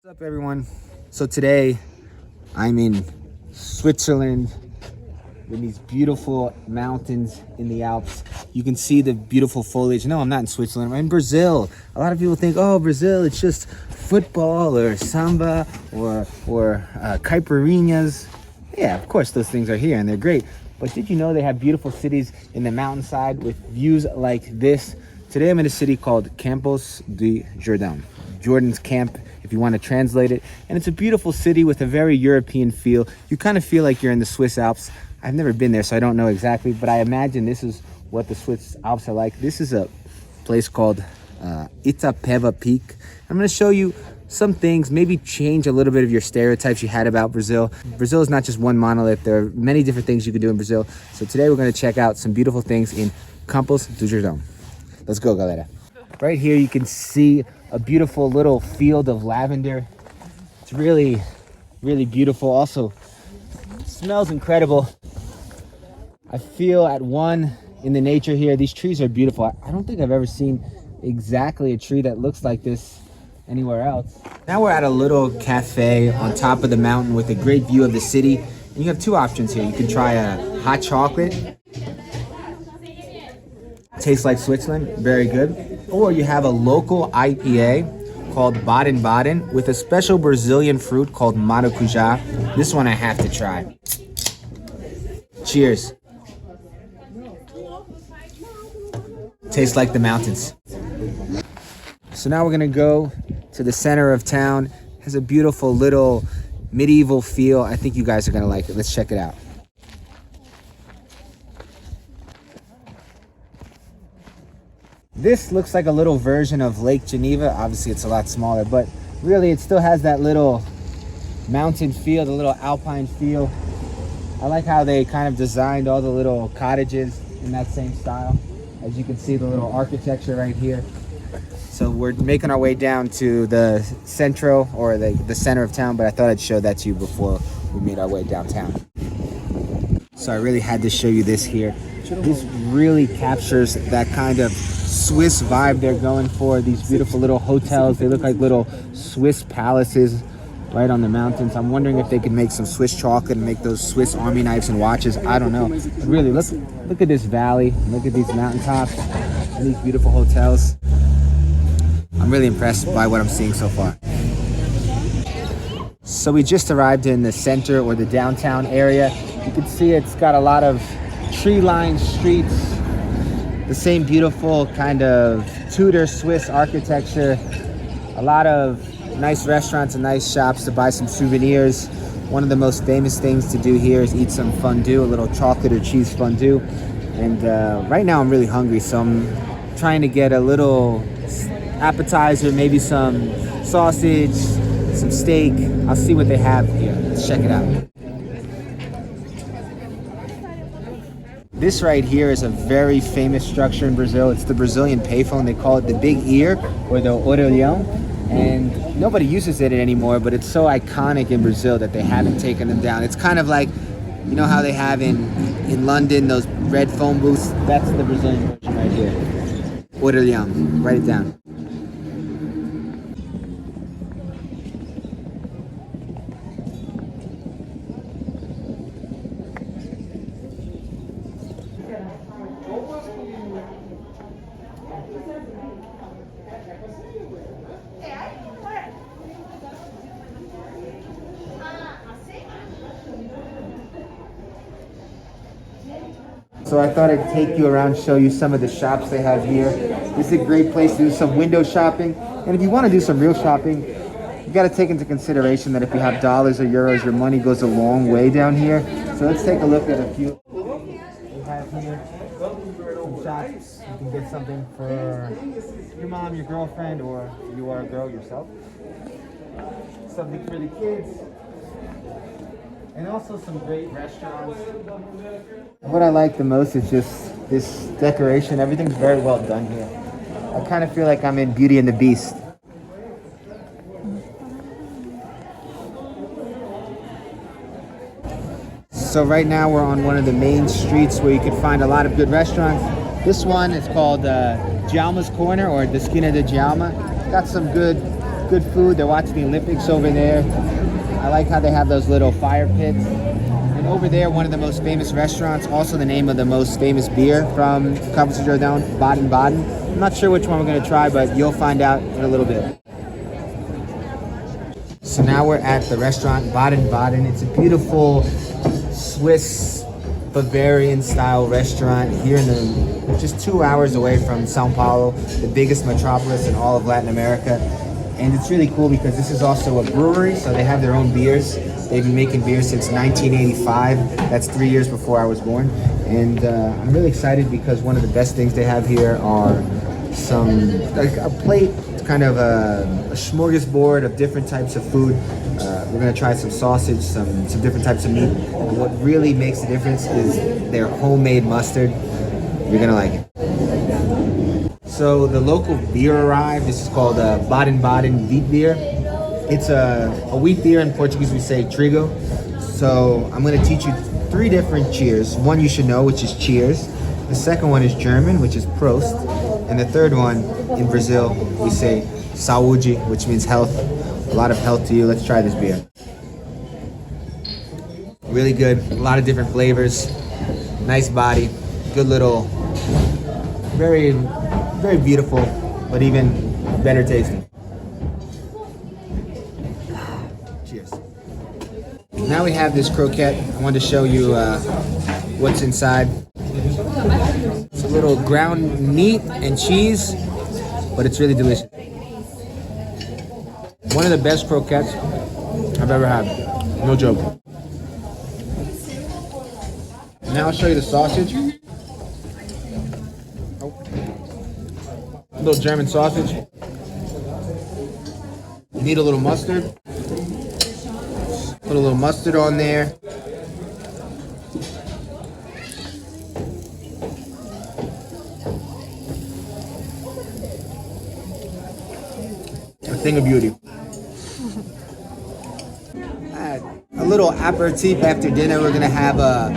What's up, everyone? So today I'm in Switzerland in these beautiful mountains in the Alps. You can see the beautiful foliage. No, I'm not in Switzerland. I'm in Brazil. A lot of people think, oh, Brazil, it's just football or samba or caipirinhas. Yeah, of course those things are here and they're great. But did you know they have beautiful cities in the mountainside with views like this? Today I'm in a city called CAMPOS de JORDÁO. Jordan's camp, if you want to translate it. And it's a beautiful city with a very European feel. You kind of feel like you're in the Swiss Alps. I've never been there, so I don't know exactly, but I imagine this is what the Swiss Alps are like. This is a place called Itapeva Peak. I'm going to show you some things, maybe change a little bit of your stereotypes you had about Brazil. Brazil is not just one monolith. There are many different things you can do in Brazil. So today we're going to check out some beautiful things in Campos do Jordão. Let's go, galera. Right here you can see a beautiful little field of lavender. It's really, really beautiful. Also, it smells incredible. I feel at one in the nature here. These trees are beautiful. I don't think I've ever seen exactly a tree that looks like this anywhere else. Now we're at a little cafe on top of the mountain with a great view of the city. And you have two options here. You can try a hot chocolate. Tastes like Switzerland, very good. Or you have a local IPA called Baden with a special Brazilian fruit called maracujá. This one I have to try. Cheers. Tastes like the mountains. So now we're gonna go to the center of town. It has a beautiful little medieval feel. I think you guys are gonna like it. Let's check it out. This looks like a little version of Lake Geneva. Obviously it's a lot smaller, but really it still has that little mountain feel, the little alpine feel. I like how they kind of designed all the little cottages in that same style. As you can see, the little architecture right here. So we're making our way down to the centro, or the center of town, but I thought I'd show that to you before we made our way downtown. So I really had to show you this here. This really captures that kind of Swiss vibe they're going for. These beautiful little hotels. They look like little Swiss palaces right on the mountains. I'm wondering if they could make some Swiss chocolate and make those Swiss army knives and watches. I don't know. But really, look at this valley. Look at these mountaintops and these beautiful hotels. I'm really impressed by what I'm seeing so far. So we just arrived in the center, or the downtown area. You can see it's got a lot of tree-lined streets, the same beautiful kind of Tudor Swiss architecture, a lot of nice restaurants and nice shops to buy some souvenirs. One of the most famous things to do here is eat some fondue, a little chocolate or cheese fondue. And right now I'm really hungry, so I'm trying to get a little appetizer, maybe some sausage, some steak. I'll see what they have here. Let's check it out. This right here is a very famous structure in Brazil. It's the Brazilian payphone. They call it the big ear, or the orelhão. And nobody uses it anymore, but it's so iconic in Brazil that they haven't taken them down. It's kind of like, you know how they have in London, those red phone booths? That's the Brazilian version right here. Orelhão, write it down. So I thought I'd take you around, show you some of the shops they have here. This is a great place to do some window shopping. And if you want to do some real shopping, you got to take into consideration that if you have dollars or euros, your money goes a long way down here. So let's take a look at a few we have here. Some shops. You can get something for your mom, your girlfriend, or you are a girl yourself. Something for the kids. And also some great restaurants. What I like the most is just this decoration. Everything's very well done here. I kind of feel like I'm in Beauty and the Beast. So right now we're on one of the main streets where you can find a lot of good restaurants. This one is called Djalma's Corner, or the Esquina de Djalma. Got some good good food. They're watching the Olympics over there. I like how they have those little fire pits. And over there, one of the most famous restaurants, also the name of the most famous beer from CAMPOS JORDÁO, Baden. I'm not sure which one we're gonna try, but you'll find out in a little bit. So now we're at the restaurant Baden. It's a beautiful Swiss Bavarian style restaurant here in the, just 2 hours away from Sao Paulo, the biggest metropolis in all of Latin America. And it's really cool because this is also a brewery, so they have their own beers. They've been making beer since 1985. That's 3 years before I was born. And I'm really excited because one of the best things they have here are some, like a plate, kind of a smorgasbord of different types of food. We're gonna try some sausage, some different types of meat. And what really makes the difference is their homemade mustard. You're gonna like it. So the local beer arrived. This is called Baden wheat beer. It's a wheat beer. In Portuguese we say trigo. So I'm going to teach you 3 different cheers. One you should know, which is cheers. The second one is German, which is Prost. And the third one, in Brazil, we say saúde, which means health. A lot of health to you. Let's try this beer. Really good. A lot of different flavors. Nice body. Good little, very beautiful, but even better tasting. Cheers. Now we have this croquette. I wanted to show you what's inside. It's a little ground meat and cheese, but it's really delicious. One of the best croquettes I've ever had. No joke. Now I'll show you the sausage. A little German sausage. You need a little mustard. Put a little mustard on there. A thing of beauty. A little aperitif after dinner. We're gonna have a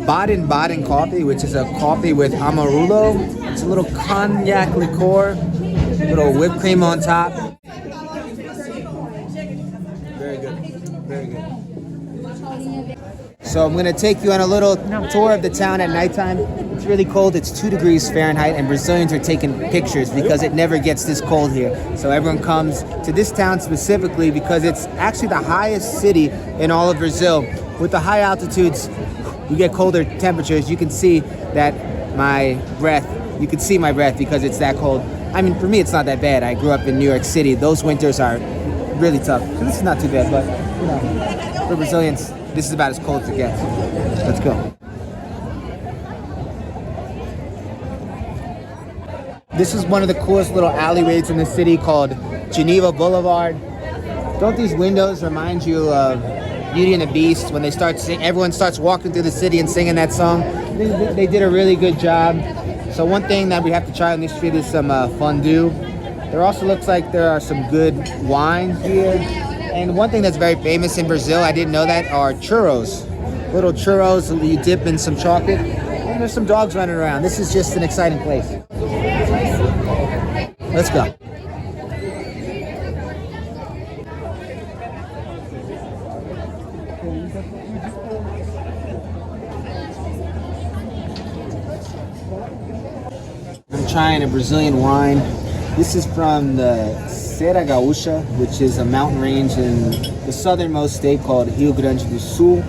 Baden coffee, which is a coffee with Amarillo. It's a little cognac liqueur, little whipped cream on top. Very good, very good. So I'm gonna take you on a little tour of the town at nighttime. It's really cold, it's 2 degrees Fahrenheit, and Brazilians are taking pictures because it never gets this cold here. So everyone comes to this town specifically because it's actually the highest city in all of Brazil. With the high altitudes, you get colder temperatures. You can see that you can see my breath because it's that cold. I mean, for me, it's not that bad. I grew up in New York City. Those winters are really tough. So this is not too bad, but you know, for Brazilians, this is about as cold as it gets. Let's go. This is one of the coolest little alleyways in the city called Geneva Boulevard. Don't these windows remind you of Beauty and the Beast when they start singing? Everyone starts walking through the city and singing that song. They did a really good job. So one thing that we have to try on this street is some fondue. There also looks like there are some good wines here. And one thing that's very famous in Brazil, I didn't know that, are churros. Little churros that you dip in some chocolate. And there's some dogs running around. This is just an exciting place. Let's go. I'm trying a Brazilian wine. This is from the Serra Gaúcha, which is a mountain range in the southernmost state called Rio Grande do Sul.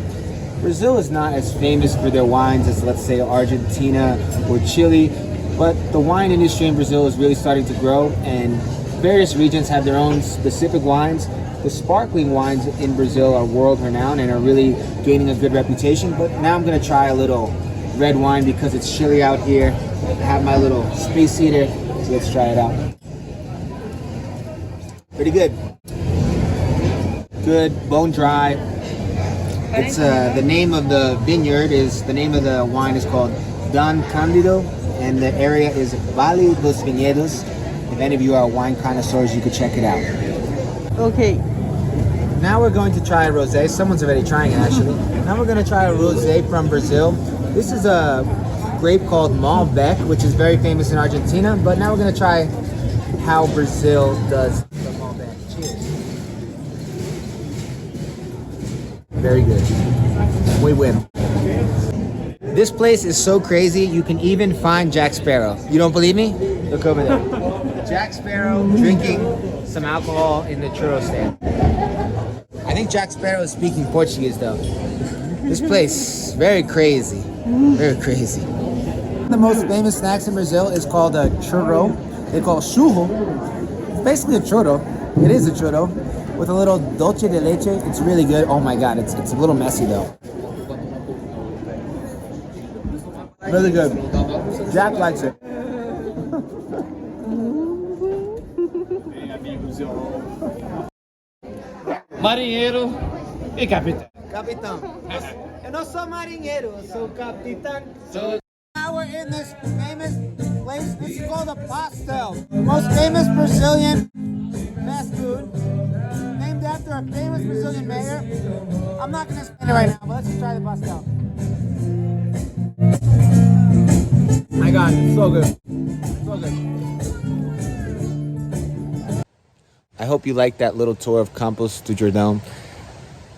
Brazil is not as famous for their wines as, let's say, Argentina or Chile, but the wine industry in Brazil is really starting to grow, and various regions have their own specific wines. The sparkling wines in Brazil are world renowned and are really gaining a good reputation, but now I'm going to try a little red wine because it's chilly out here. I have my little space heater, so let's try it out. Pretty good. Good, bone dry. It's the name of the vineyard is, the name of the wine is called Don Candido, and the area is Vale dos Vinhedos. If any of you are wine connoisseurs, you could check it out. Okay. Now we're going to try a rosé. Someone's already trying it, actually. Now we're going to try a rosé from Brazil. This is a grape called Malbec, which is very famous in Argentina, but now we're going to try how Brazil does the Malbec. very good. We win. This place is so crazy, you can even find Jack Sparrow. You don't believe me? Look over there. Jack Sparrow drinking some alcohol in the churro stand. I think Jack Sparrow is speaking Portuguese though. This place, very crazy. Very crazy. The most famous snacks in Brazil is called a churro. They call it churro. It's basically a churro. It is a churro with a little dulce de leche. It's really good. Oh my God, it's a little messy though. Really good. Jack likes it. Marinheiro e capitão. Capitão. Eu não sou marinheiro, eu sou capitão. Now we're in this famous place. This is called a pastel. The most famous Brazilian fast food. Named after a famous Brazilian mayor. I'm not going to explain it right now, but let's just try the pastel. My God, it's so good. So good. I hope you liked that little tour of Campos do Jordão.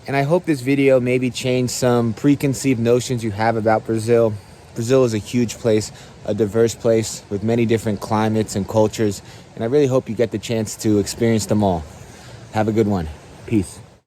And I hope this video maybe changed some preconceived notions you have about Brazil. Brazil is a huge place, a diverse place with many different climates and cultures. And I really hope you get the chance to experience them all. Have a good one. Peace.